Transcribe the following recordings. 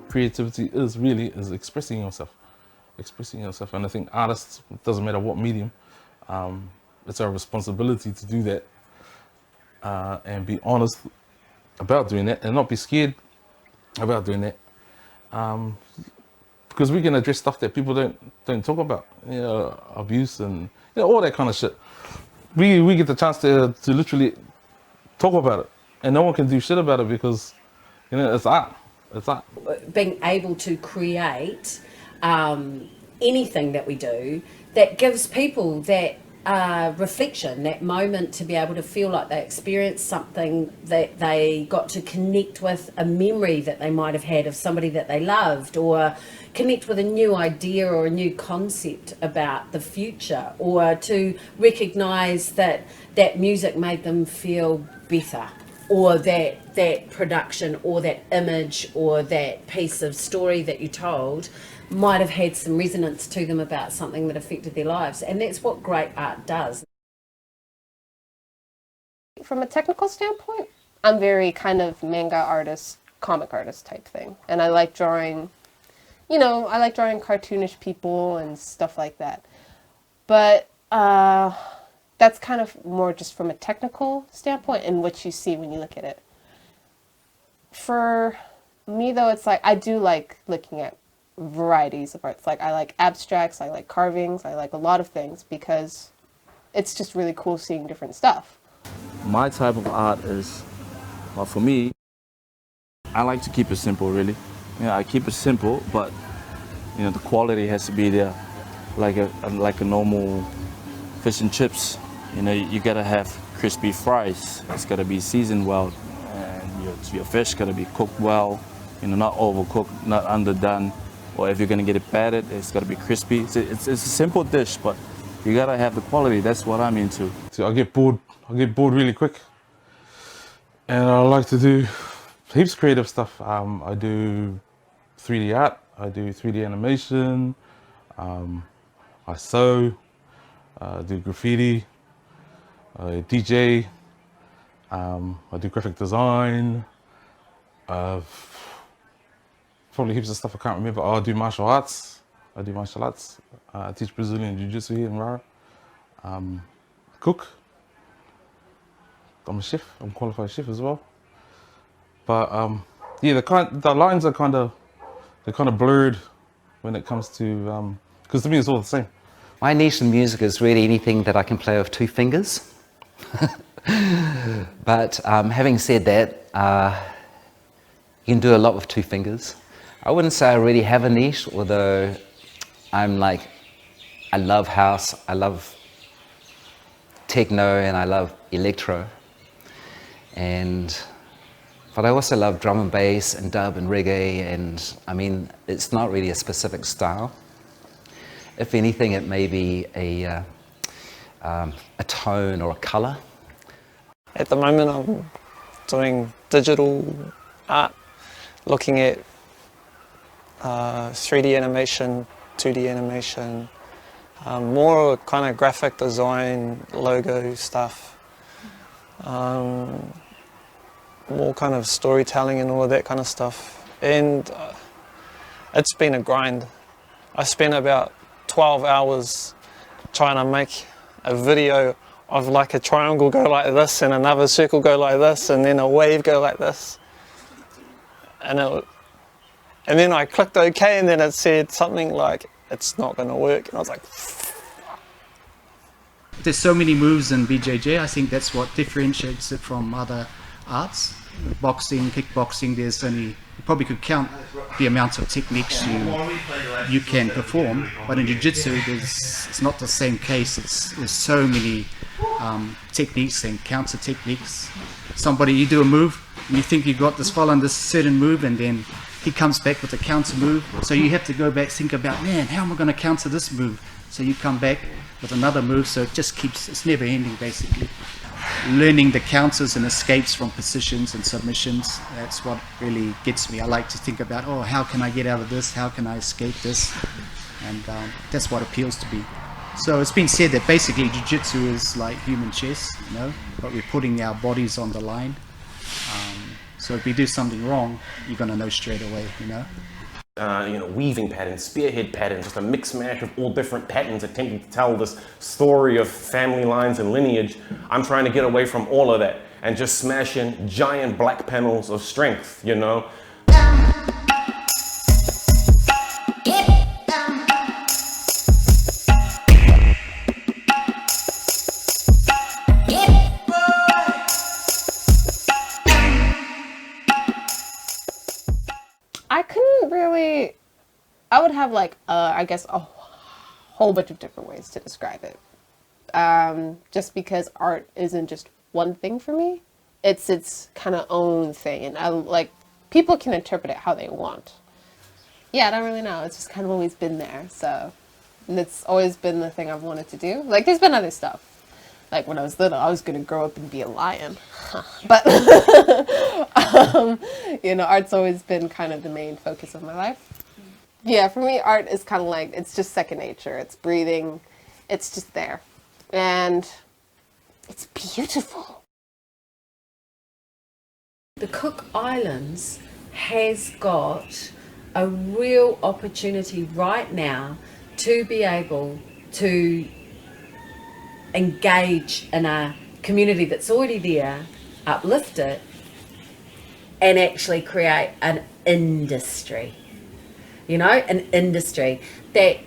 creativity is really is expressing yourself, and I think artists, it doesn't matter what medium, it's our responsibility to do that, and be honest about doing that, and not be scared about doing that, because we can address stuff that people don't talk about, abuse and all that kind of shit. We get the chance to literally talk about it, and no one can do shit about it because it's art. It's art. Being able to create anything that we do that gives people that reflection, that moment to be able to feel like they experienced something, that they got to connect with a memory that they might have had of somebody that they loved, or connect with a new idea or a new concept about the future, or to recognise that that music made them feel better, or that production or that image or that piece of story that you told might have had some resonance to them about something that affected their lives. And that's what great art does. From a technical standpoint, I'm very kind of manga artist, comic artist type thing. And I like drawing, I like drawing cartoonish people and stuff like that. But that's kind of more just from a technical standpoint and what you see when you look at it. For me though, it's like, I do like looking at varieties of arts. Like I like abstracts, I like carvings, I like a lot of things because it's just really cool seeing different stuff. My type of art is, well, for me, I like to keep it simple really. I keep it simple, but the quality has to be there, like a normal fish and chips. You gotta have crispy fries. It's gotta be seasoned well, and your fish gotta be cooked well. Not overcooked, not underdone. Or if you're gonna get it battered, it's gotta be crispy. It's a simple dish, but you gotta have the quality. That's what I'm into. So I get bored really quick, and I like to do heaps of creative stuff. I do 3D art, I do 3D animation, I sew, do graffiti, I DJ, I do graphic design, probably heaps of stuff I can't remember. I do martial arts. I teach Brazilian Jiu-Jitsu here in Rara. Cook. I'm a chef. I'm a qualified chef as well. But the lines are kind of blurred when it comes to because to me it's all the same. My niche in music is really anything that I can play with 2 fingers. But having said that, you can do a lot with 2 fingers. I wouldn't say I really have a niche, although I love house, I love techno, and I love electro. But I also love drum and bass and dub and reggae, and it's not really a specific style. If anything, it may be a tone or a color. At the moment I'm doing digital art, looking at 3D animation, 2D animation, more kind of graphic design, logo stuff, more kind of storytelling and all of that kind of stuff. And it's been a grind. I spent about 12 hours trying to make a video of like a triangle go like this and another circle go like this and then a wave go like this. And then I clicked OK, and then it said something like, it's not going to work. And I was like, there's so many moves in BJJ. I think that's what differentiates it from other arts. Boxing, kickboxing, you probably could count the amount of techniques you can perform, but in jiu-jitsu it's not the same case. There's so many techniques and counter techniques. You do a move and you think you got this follow on this certain move, and then he comes back with a counter move, so you have to go back, think about, man, how am I going to counter this move? So you come back with another move, so it's never ending basically. Learning the counters and escapes from positions and submissions, that's what really gets me. I like to think about, how can I get out of this? How can I escape this? And that's what appeals to me. So it's been said that basically jiu-jitsu is like human chess, but we're putting our bodies on the line. So if we do something wrong, you're going to know straight away, you know. Weaving patterns, spearhead patterns, just a mix mash of all different patterns attempting to tell this story of family lines and lineage. I'm trying to get away from all of that and just smash in giant black panels of strength, you know. I couldn't really, I would have like, I guess a whole bunch of different ways to describe it. Just because art isn't just one thing for me. It's its kind of own thing. And I like, people can interpret it how they want. Yeah, I don't really know. It's just kind of always been there. So, and it's always been the thing I've wanted to do. Like, there's been other stuff. Like, when I was little, I was going to grow up and be a lion. But, art's always been kind of the main focus of my life. Yeah, for me, art is kind of like, it's just second nature. It's breathing. It's just there. And it's beautiful. The Cook Islands has got a real opportunity right now to be able to engage in a community that's already there, uplift it, and actually create an industry. An industry that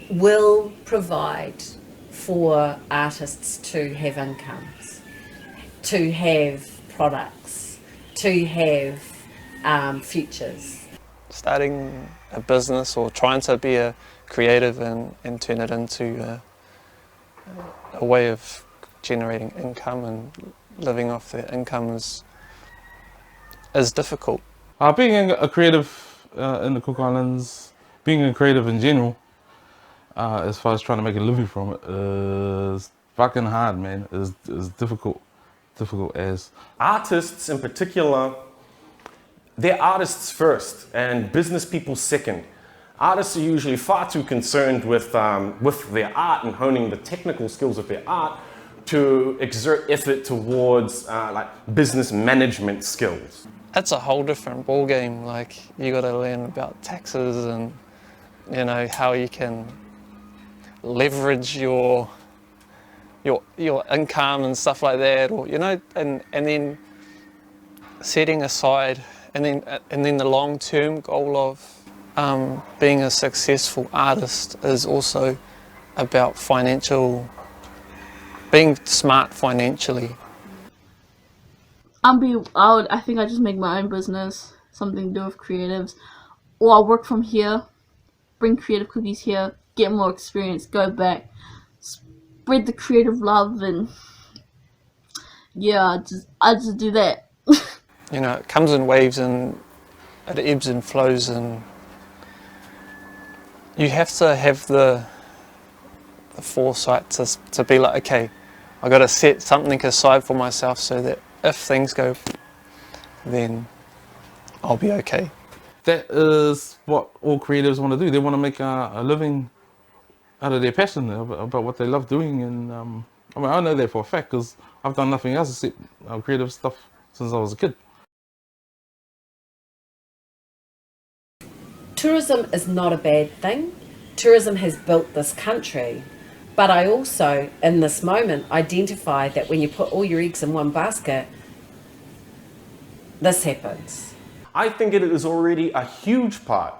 will provide for artists to have incomes, to have products, to have futures. Starting a business or trying to be a creative and turn it into a way of generating income and living off that income is difficult. Being a creative in the Cook Islands, being a creative in general, as far as trying to make a living from it, is fucking hard, man. Is difficult as. Artists in particular, they're artists first and business people second. Artists are usually far too concerned with their art and honing the technical skills of their art to exert effort towards business management skills. It's a whole different ball game. Like, you got to learn about taxes and how you can leverage your income and stuff like that, or and then setting aside and then the long-term goal of being a successful artist is also about being smart financially. I think I just make my own business, something to do with creatives, or I'll work from here, bring creative cookies here, get more experience, go back, spread the creative love, and yeah, I just do that. It comes in waves and it ebbs and flows, and you have to have the foresight to be like, okay, I got to set something aside for myself so that if things go, then I'll be okay. That is what all creatives want to do. They want to make a living out of their passion about what they love doing, and I know that for a fact because I've done nothing else except creative stuff since I was a kid. Tourism is not a bad thing. Tourism has built this country. But I also, in this moment, identify that when you put all your eggs in one basket, this happens. I think it is already a huge part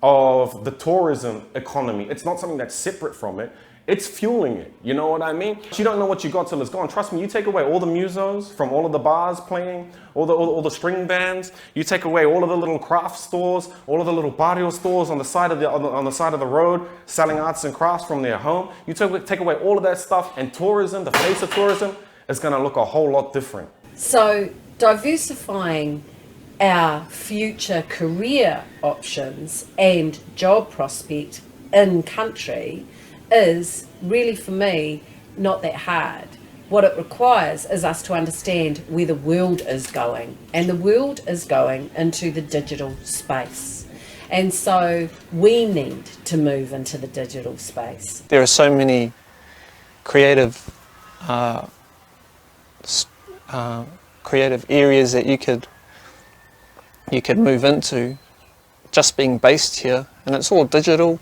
of the tourism economy. It's not something that's separate from it. It's fueling it, you know what I mean? You don't know what you got till it's gone. Trust me, you take away all the musos from all of the bars playing, all the string bands, you take away all of the little craft stores, all of the little barrio stores on the side of the road selling arts and crafts from their home. You take away all of that stuff, and tourism, the face of tourism, is going to look a whole lot different. So diversifying our future career options and job prospect in country is really, for me, not that hard. What it requires is us to understand where the world is going, and the world is going into the digital space, and so we need to move into the digital space. There are so many creative creative areas that you could you could move into just being based here, and it's all digital.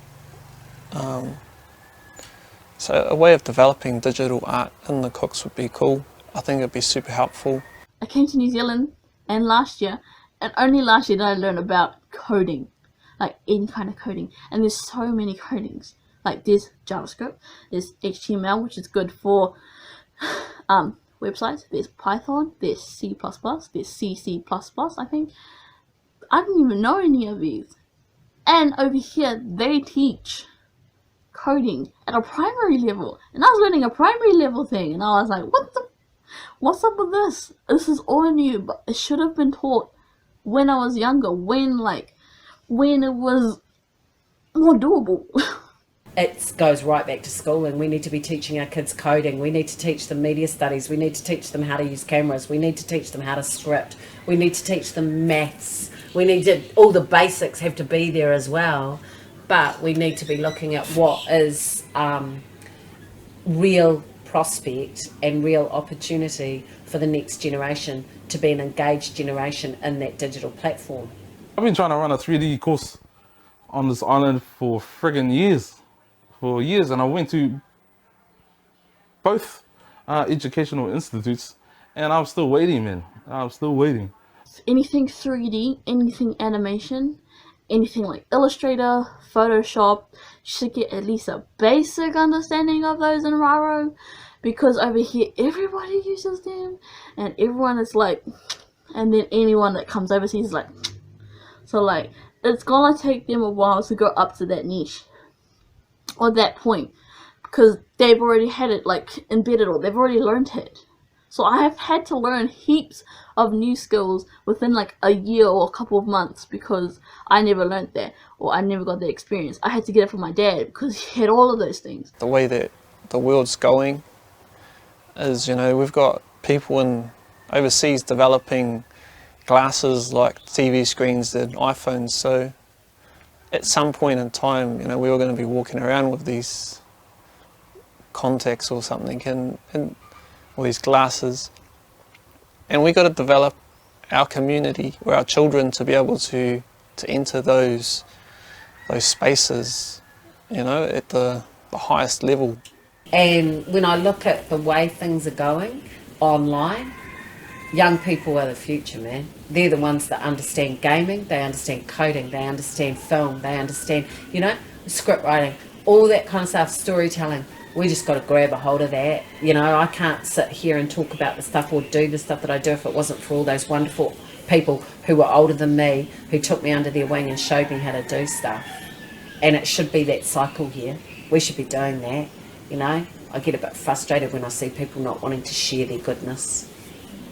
So a way of developing digital art in the cooks would be cool. I think it'd be super helpful. I came to New Zealand and last year, and only last year did I learn about coding, like any kind of coding. And there's so many codings. Like there's JavaScript, there's HTML, which is good for websites. There's Python, there's C++, there's C++, I think. I didn't even know any of these. And over here, they teach coding at a primary level. And I was learning a primary level thing, and I was like, what's up with this? This is all new, but it should have been taught when I was younger, when it was more doable. It goes right back to school, and we need to be teaching our kids coding. We need to teach them media studies. We need to teach them how to use cameras. We need to teach them how to script. We need to teach them maths. All the basics have to be there as well, but we need to be looking at what is real prospect and real opportunity for the next generation to be an engaged generation in that digital platform. I've been trying to run a 3D course on this island for friggin' years. And I went to both educational institutes, and I'm still waiting, man. I'm still waiting. Anything 3D, anything animation, anything like Illustrator, Photoshop, you should get at least a basic understanding of those in Raro, because over here everybody uses them, and everyone is like, and then anyone that comes overseas is like, so like, it's gonna take them a while to go up to that niche, or that point, because they've already had it like embedded, or they've already learned it. So I have had to learn heaps of new skills within like a year or a couple of months, because I never learned that, or I never got the experience. I had to get it from my dad because he had all of those things. The way that the world's going is, we've got people overseas developing glasses like TV screens and iPhones. So at some point in time, we were going to be walking around with these contacts or something, and all these glasses, and we got to develop our community or our children to be able to enter those spaces, at the highest level. And when I look at the way things are going online, young people are the future, man. They're the ones that understand gaming, they understand coding, they understand film, they understand, script writing, all that kind of stuff, storytelling. We just got to grab a hold of that. I can't sit here and talk about the stuff or do the stuff that I do if it wasn't for all those wonderful people who were older than me, who took me under their wing and showed me how to do stuff. And it should be that cycle here. We should be doing that, I get a bit frustrated when I see people not wanting to share their goodness,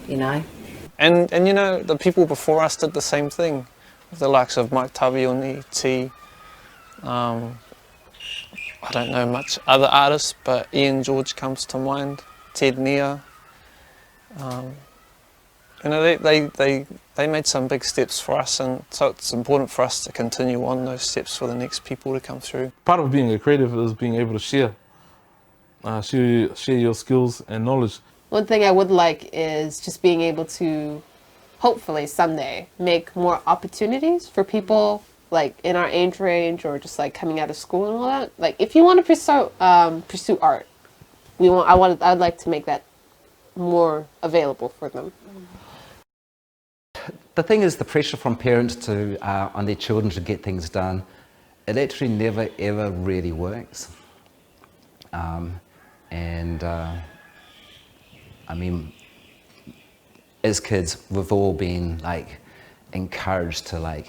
And the people before us did the same thing, with the likes of Mike Tavioni, T. I don't know much other artists, but Ian George comes to mind, Ted Nia. They made some big steps for us, and so it's important for us to continue on those steps for the next people to come through. Part of being a creative is being able to share your skills and knowledge. One thing I would like is just being able to, hopefully someday, make more opportunities for people like in our age range, or just like coming out of school and all that. Like if you want to pursue art, I'd like to make that more available for them. The thing is, the pressure from parents on their children to get things done, it actually never ever really works. I mean, as kids, we've all been like encouraged to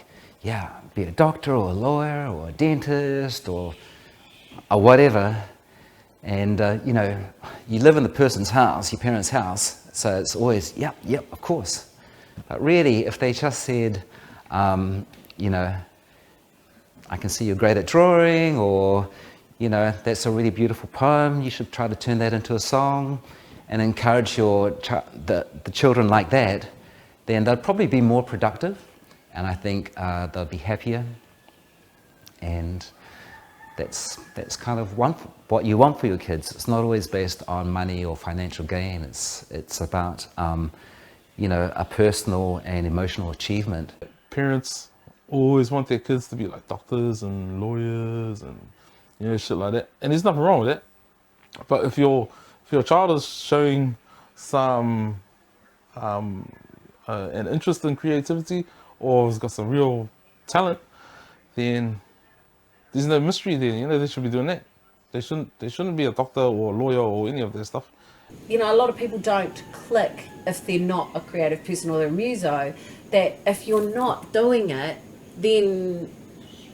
be a doctor or a lawyer or a dentist or whatever, and you live in the person's house, your parents' house, so it's always yep, of course. But really, if they just said, I can see you're great at drawing, or that's a really beautiful poem, you should try to turn that into a song, and encourage the children like that, then they'll probably be more productive. And I think they'll be happier, and that's kind of what you want for your kids. It's not always based on money or financial gain. It's about a personal and emotional achievement. parents always want their kids to be like doctors and lawyers and shit like that. And there's nothing wrong with that. But if your child is showing some an interest in creativity or has got some real talent, then there's no mystery there. They should be doing that. They shouldn't be a doctor or a lawyer or any of that stuff. A lot of people don't click if they're not a creative person or they're a muso, that if you're not doing it, then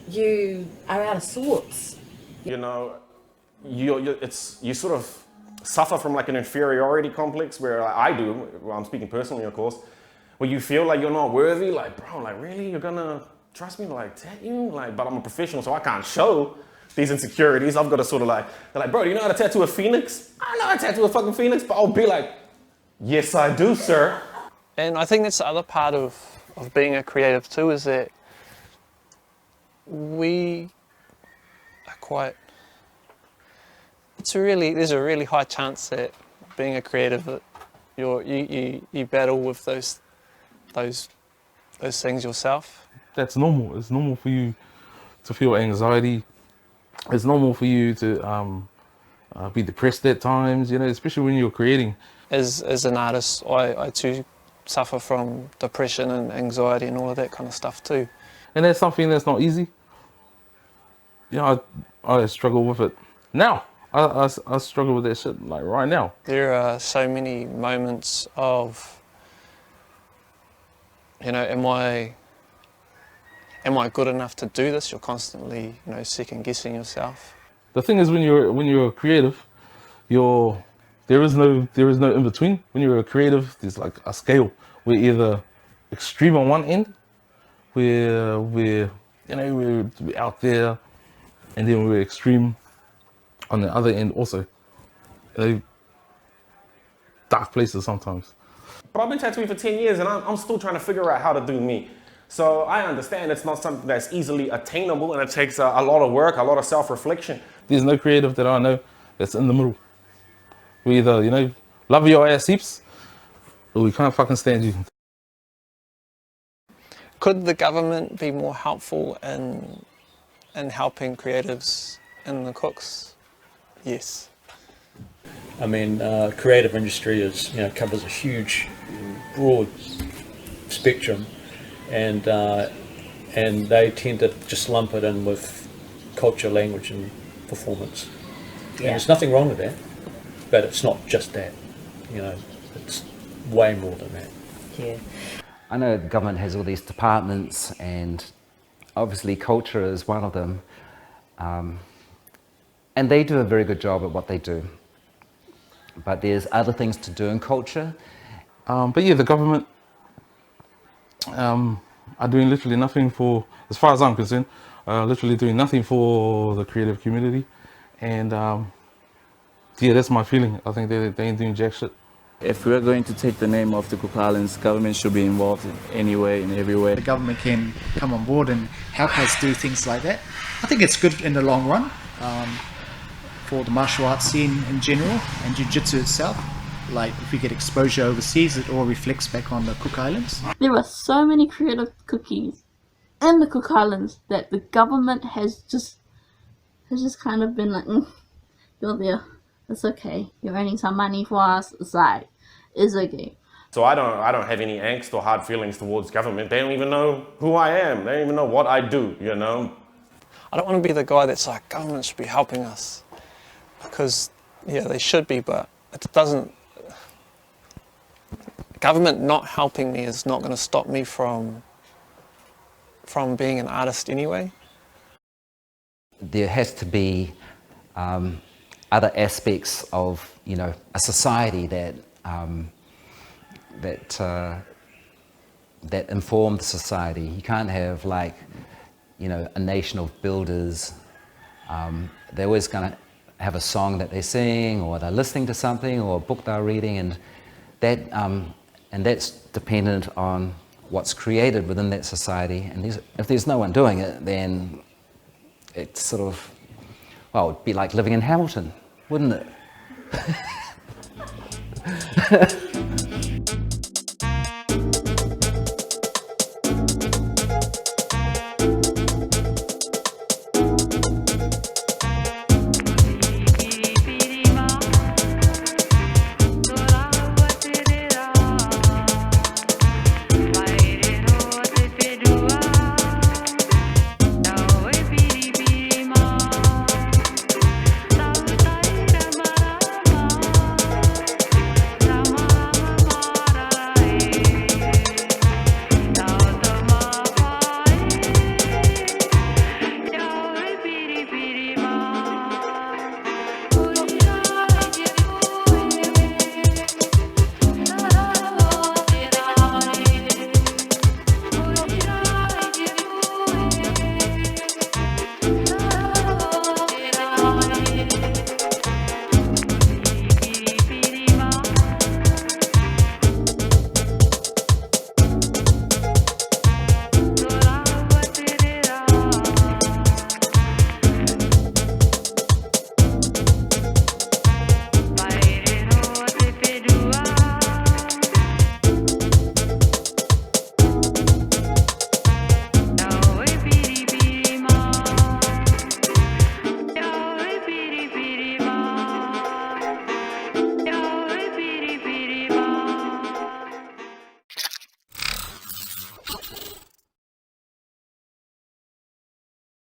you are out of sorts. You sort of suffer from like an inferiority complex where I do, well, I'm speaking personally, of course, where you feel like you're not worthy, like, bro, like, really? You're gonna trust me to like tattoo? Like, but I'm a professional, so I can't show these insecurities. I've got to sort of like, they're like, bro, do you know how to tattoo a phoenix? I know how to tattoo a fucking phoenix, but I'll be like, yes, I do, sir. And I think that's the other part of being a creative too, is that we are quite, there's a really high chance that being a creative, that you battle with those things yourself. That's normal. It's normal for you to feel anxiety. It's normal for you to be depressed at times, especially when you're creating. As an artist, I too suffer from depression and anxiety and all of that kind of stuff too. And that's something that's not easy. I struggle with it now. I struggle with that shit like right now. There are so many moments of, am I good enough to do this? You're constantly, second guessing yourself. The thing is, when you're a creative, there is no in between. When you're a creative, there's like a scale. We're either extreme on one end, where we're out there, and then we're extreme on the other end also. Dark places sometimes. But I've been tattooing for 10 years and I'm still trying to figure out how to do me. So I understand it's not something that's easily attainable and it takes a lot of work, a lot of self-reflection. There's no creative that I know that's in the middle. We either, love your ass heaps, or we can't fucking stand you. Could the government be more helpful in helping creatives and the cooks? Yes. I mean, creative industry covers a huge, broad spectrum, and they tend to just lump it in with culture, language, and performance. Yeah. And there's nothing wrong with that, but it's not just that. It's way more than that. Yeah. I know the government has all these departments, and obviously culture is one of them. And they do a very good job at what they do. But there's other things to do in culture. But yeah, the government are doing literally nothing for, as far as I'm concerned, literally doing nothing for the creative community. And yeah, that's my feeling. I think they ain't doing jack shit. If we're going to take the name of the Cook Islands, government should be involved in any way, in every way. The government can come on board and help us do things like that. I think it's good in the long run for the martial arts scene in general and jiu-jitsu itself. Like if we get exposure overseas, it all reflects back on the Cook Islands. There are so many creative cookies in the Cook Islands that the government has just kind of been like, you're there, it's okay, you're earning some money for us, it's okay. So I don't have any angst or hard feelings towards government. They don't even know who I am. They don't even know what I do, I don't want to be the guy that's like, government should be helping us. Because, yeah, they should be, but it doesn't... Government not helping me is not going to stop me from being an artist anyway. There has to be other aspects of, a society that inform the society. You can't have a nation of builders. They're always going to have a song that they sing, or they're listening to something, or a book they're reading, and that's dependent on what's created within that society. And if there's no one doing it, then it's sort of, it'd be like living in Hamilton, wouldn't it?